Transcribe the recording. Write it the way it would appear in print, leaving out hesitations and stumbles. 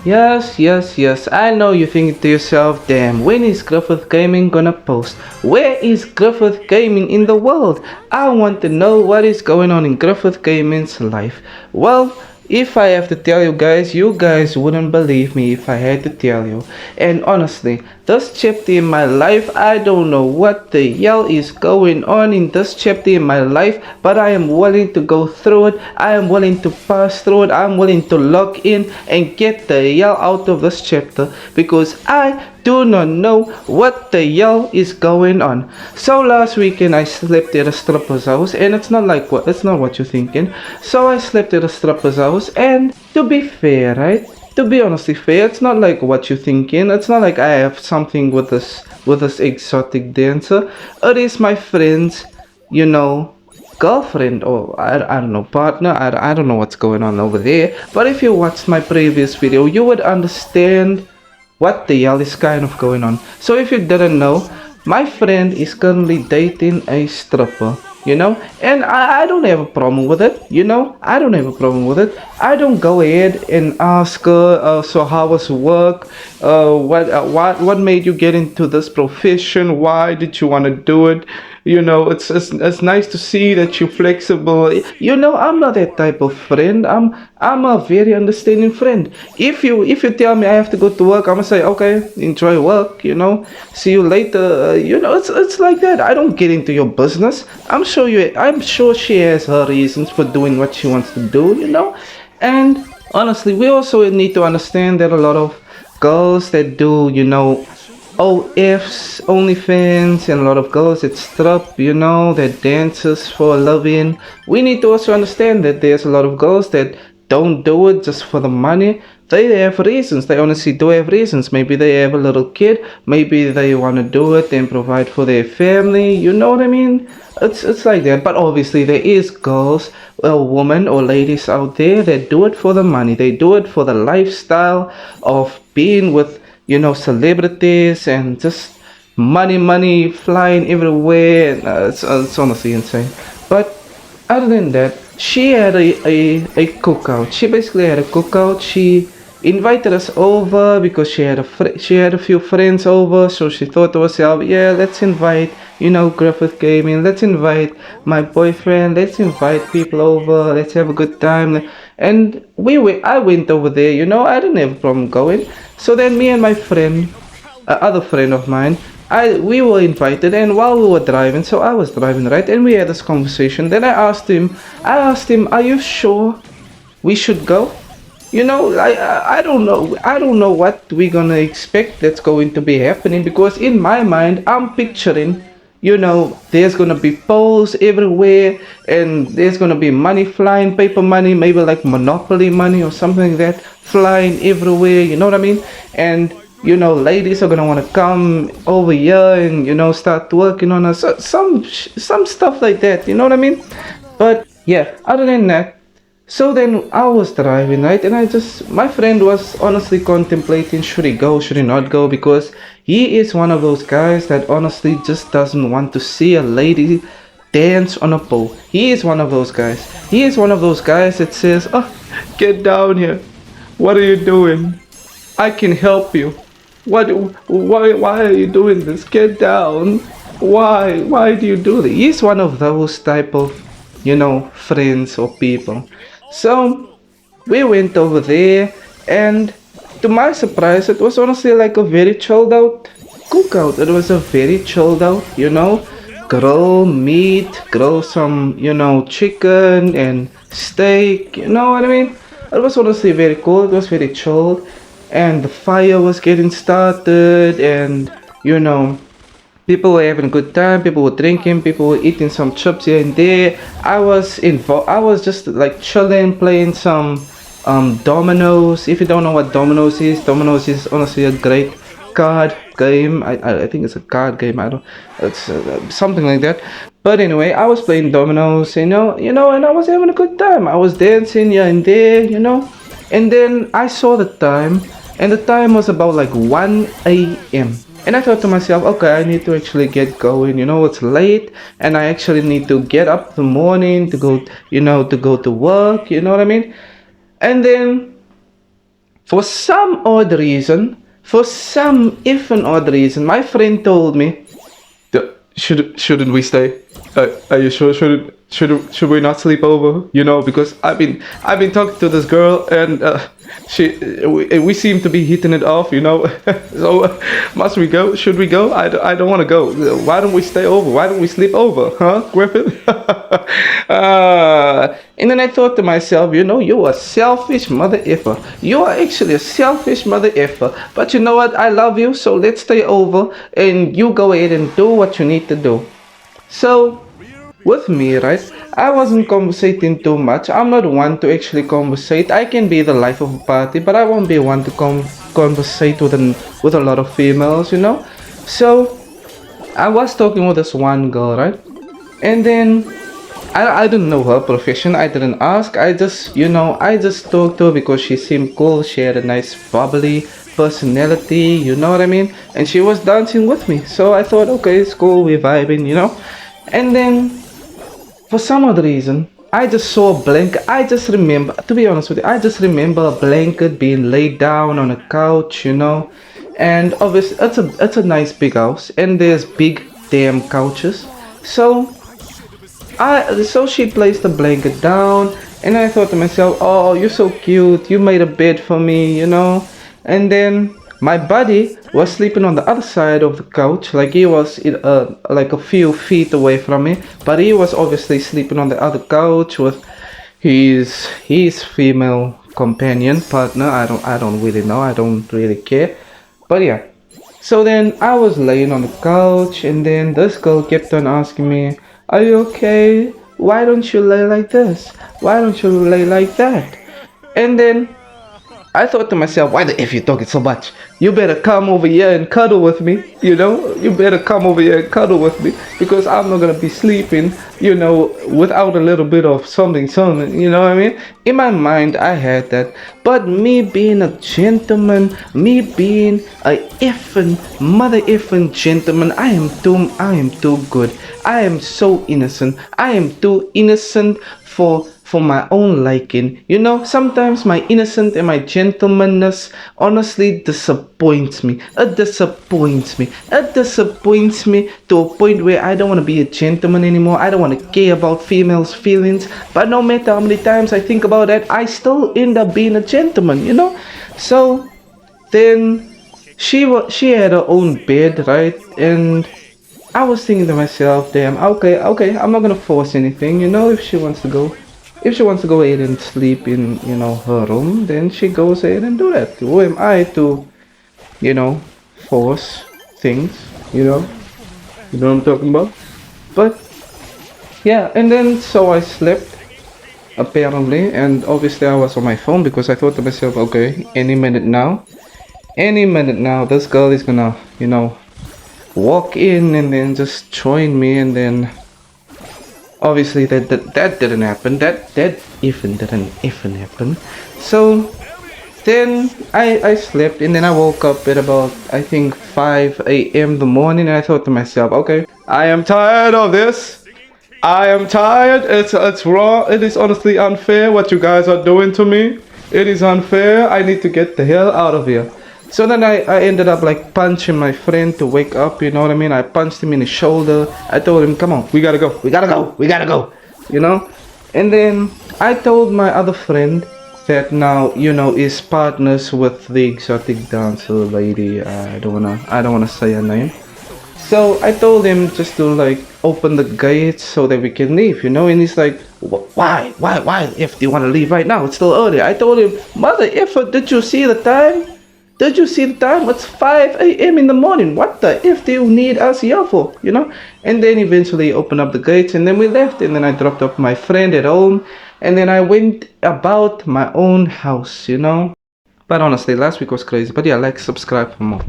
Yes, I know you're thinking to yourself, damn, when is Griffith Gaming gonna post? Where is Griffith Gaming in the world? I want to know what is going on in Griffith Gaming's life. Well, if I have to tell you guys wouldn't believe me if I had to tell you. And honestly, this chapter in my life, I don't know what the hell is going on in this chapter in my life, but I am willing to go through it. I am willing to pass through it. I'm willing to log in and get the hell out of this chapter because I do not know what the hell is going on. So last weekend I slept at a stripper's house, and it's not what you're thinking. So I slept at a stripper's house, and to be fair, right? To be honestly fair, it's not like what you're thinking. It's not like I have something with this exotic dancer. It is my friend's, you know, girlfriend, or I don't know, partner. I don't know what's going on over there. But if you watched my previous video, you would understand what the hell is kind of going on. So if you didn't know, my friend is currently dating a stripper, and I don't have a problem with it, I don't have a problem with it. I don't go ahead and ask her, so how was work, what made you get into this profession, why did you want to do it. It's nice to see that you're flexible. I'm not that type of friend. I'm a very understanding friend. If you tell me I have to go to work, I'm gonna say okay, enjoy work. See you later. It's like that. I don't get into your business. I'm sure she has her reasons for doing what she wants to do. And honestly, we also need to understand that a lot of girls that do, OFs, OnlyFans, and a lot of girls that strip, that dances for a living. We need to also understand that there's a lot of girls that don't do it just for the money. They have reasons. They honestly do have reasons. Maybe they have a little kid. Maybe they want to do it and provide for their family. You know what I mean? It's like that. But obviously there is girls, women or ladies out there that do it for the money. They do it for the lifestyle of being with celebrities and just money flying everywhere. And, it's honestly insane. But other than that, she had a cookout. She basically had a cookout. She invited us over because she had a few friends over. So she thought to herself, yeah, let's invite Griffith Gaming. Let's invite my boyfriend. Let's invite people over. Let's have a good time. And I went over there. I didn't have a problem going. So then me and my friend, other friend of mine, we were invited, and while we were driving, so I was driving, right, and we had this conversation. Then I asked him, are you sure we should go? I don't know what we're gonna expect that's going to be happening, because in my mind I'm picturing, there's gonna be poles everywhere, and there's gonna be money flying, paper money, maybe like Monopoly money or something like that, flying everywhere. You know what I mean? And ladies are gonna want to come over here and start working on us, some stuff like that. You know what I mean? But yeah, other than that. So then I was driving, right, and my friend was honestly contemplating, should he go, should he not go, because he is one of those guys that honestly just doesn't want to see a lady dance on a pole. He is one of those guys. He is one of those guys that says, oh, get down here. What are you doing? I can help you. Why are you doing this? Get down. Why do you do this? He's one of those type of, friends or people. So we went over there, and to my surprise, it was honestly like a very chilled out cookout. It was a very chilled out, grill meat, grill some, chicken and steak, you know what I mean? It was honestly very cool. It was very chilled, and the fire was getting started, and people were having a good time, people were drinking, people were eating some chips here and there. I was just like chilling, playing some dominoes. If you don't know what dominoes is honestly a great card game. I think it's a card game. It's something like that. But anyway, I was playing dominoes, and and I was having a good time. I was dancing here and there, and then I saw the time, and the time was about like 1 a.m. And I thought to myself, okay, I need to actually get going. It's late, and I actually need to get up in the morning to go, to go to work. You know what I mean? And then For some odd reason, for some effing odd reason, my friend told me, shouldn't we stay? Are you sure? Should we not sleep over? You know, because I've been talking to this girl and we seem to be hitting it off. You know, so must we go? Should we go? I don't want to go. Why don't we stay over? Why don't we sleep over? Huh, Griffin? And then I thought to myself, you know, you a selfish mother effer. You are actually a selfish mother effer. But you know what? I love you, so let's stay over and you go ahead and do what you need to do. So, with me, right, I wasn't conversating too much. I'm not one to actually conversate. I can be the life of a party, but I won't be one to conversate with a lot of females, you know. So, I was talking with this one girl, right, and then I didn't know her profession. I didn't ask. I just, you know, I just talked to her because she seemed cool. She had a nice bubbly personality, you know what I mean? And she was dancing with me. So I thought, okay, it's cool, we're vibing, you know? And then, for some other reason, I just saw a blanket. I just remember, to be honest with you, I just remember a blanket being laid down on a couch, you know? And obviously, it's a nice big house, and there's big damn couches. So she placed the blanket down, and I thought to myself, oh, you're so cute, you made a bed for me, you know. And then my buddy was sleeping on the other side of the couch, like he was like a few feet away from me, but he was obviously sleeping on the other couch with his female companion partner. I don't really know, I don't really care, but yeah. So then I was laying on the couch, and then this girl kept on asking me, are you okay? Why don't you lay like this? Why don't you lay like that? And then I thought to myself, why the F you talking so much? You better come over here and cuddle with me, you know? You better come over here and cuddle with me, because I'm not gonna be sleeping, you know, without a little bit of something, you know what I mean? In my mind, I had that. But me being a gentleman, me being a effing, mother effing gentleman, I am too good. I am so innocent. I am too innocent for my own liking. You know, sometimes my innocence and my gentlemanness honestly disappoints me. It disappoints me. It disappoints me to a point where I don't want to be a gentleman anymore. I don't want to care about females' feelings. But no matter how many times I think about that, I still end up being a gentleman, you know? So then she had her own bed, right? And I was thinking to myself, damn, okay, I'm not gonna force anything, you know. If she wants to go ahead and sleep in, you know, her room, then she goes ahead and do that. Who am I to, you know, force things, you know? You know what I'm talking about? But, yeah, and then so I slept, apparently, and obviously I was on my phone because I thought to myself, okay, any minute now, this girl is gonna, you know, walk in and then just join me, and then obviously that didn't happen. That even didn't happen. So then I slept, and then I woke up at about, I think, 5 a.m. the morning, and I thought to myself, okay, I am tired of this. I am tired. It's wrong. It is honestly unfair what you guys are doing to me. It is unfair. I need to get the hell out of here. So then I ended up like punching my friend to wake up, you know what I mean? I punched him in the shoulder. I told him, come on, we gotta go, you know? And then I told my other friend that now, you know, is partners with the exotic dancer lady. I don't wanna say her name. So I told him just to like open the gates so that we can leave, you know? And he's like, why? If do you wanna leave right now? It's still early. I told him, mother effer, did you see the time? Did you see the time? It's 5 a.m. in the morning. What the F do you need us here for? You know? And then eventually opened up the gates, and then we left, and then I dropped off my friend at home, and then I went about my own house, you know? But honestly, last week was crazy. But yeah, like, subscribe for more.